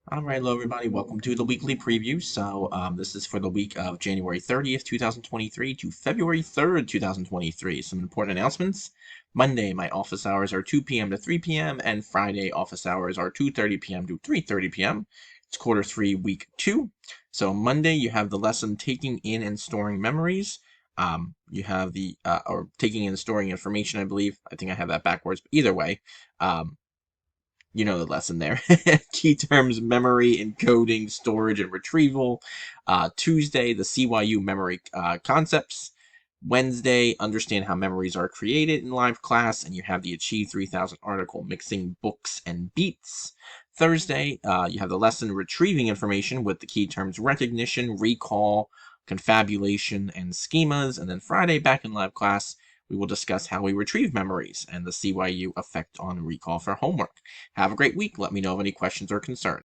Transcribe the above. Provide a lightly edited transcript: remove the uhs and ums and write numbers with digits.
All right, hello everybody. Welcome to the weekly preview. This is for the week of January 30th, 2023 to February 3rd, 2023. Some important announcements. Monday, my office hours are 2 p.m. to 3 p.m. and Friday office hours are 2:30 p.m. to 3:30 p.m. It's quarter three, week two. So Monday, you have the lesson taking in and storing memories. You have or taking in and storing information, I believe. I think I have that backwards, but either way. You know the lesson there. Key terms: memory, encoding, storage, and retrieval. Tuesday, the CYU memory concepts. Wednesday, understand how memories are created in live class, and you have the Achieve 3000 article, Mixing Books and Beats. Thursday, you have the lesson retrieving information with the key terms recognition, recall, confabulation, and schemas. And then Friday, back in live class, we will discuss how we retrieve memories and the CYU effect on recall for homework. Have a great week. Let me know of any questions or concerns.